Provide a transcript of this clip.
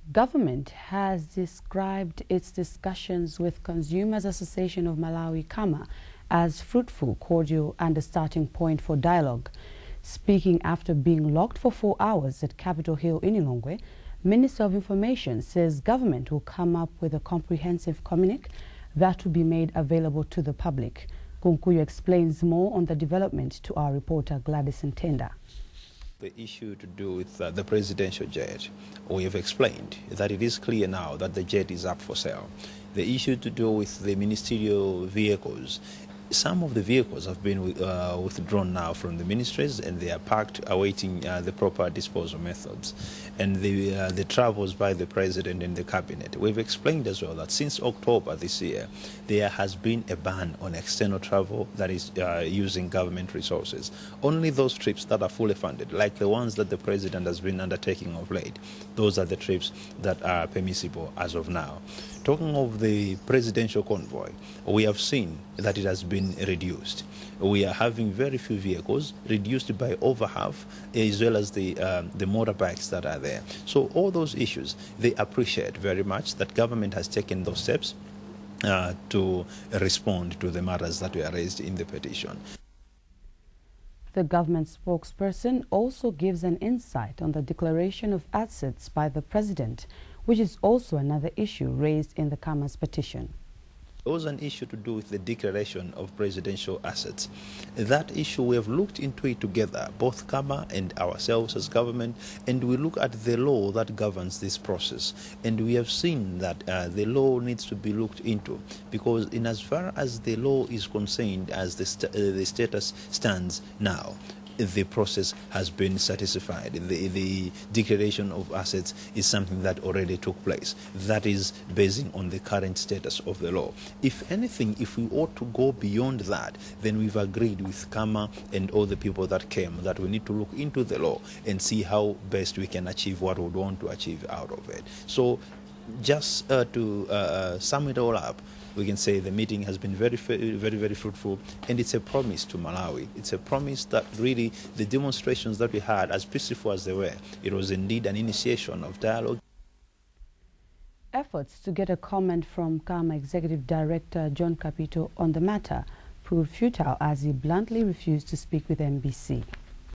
Government has described its discussions with Consumers Association of Malawi, KAMA, as fruitful, cordial and a starting point for dialogue. Speaking after being locked for 4 hours at Capitol Hill in Lilongwe, Minister of Information says government will come up with a comprehensive communique that will be made available to the public. Kunkuyu explains more on the development to our reporter Gladys Ntenda. The issue to do with the presidential jet, we have explained that it is clear now that the jet is up for sale. The issue to do with the ministerial vehicles, some of the vehicles have been withdrawn now from the ministries and they are parked awaiting the proper disposal methods. And the travels by the president and the cabinet. We've explained as well that since October this year, there has been a ban on external travel that is using government resources. Only those trips that are fully funded, like the ones that the president has been undertaking of late, those are the trips that are permissible as of now. Talking of the presidential convoy, we have seen that it has been reduced. We are having very few vehicles, reduced by over half, as well as the motorbikes that are there. So all those issues, they appreciate very much that government has taken those steps to respond to the matters that were raised in the petition. The government spokesperson also gives an insight on the declaration of assets by the president, which is also another issue raised in the KAMA's petition. There was an issue to do with the declaration of presidential assets. That issue, we have looked into it together, both KAMA and ourselves as government, and we look at the law that governs this process. And we have seen that the law needs to be looked into, because in as far as the law is concerned, as the status stands now, the process has been satisfied. The declaration of assets is something that already took place. That is basing on the current status of the law. If anything, if we ought to go beyond that, then we've agreed with KAMA and all the people that came that we need to look into the law and see how best we can achieve what we want to achieve out of it. So just to sum it all up, we can say the meeting has been very, very fruitful, and it's a promise to Malawi. It's a promise that really the demonstrations that we had, as peaceful as they were, it was indeed an initiation of dialogue. Efforts to get a comment from KAMA Executive Director John Capito on the matter proved futile as he bluntly refused to speak with MBC.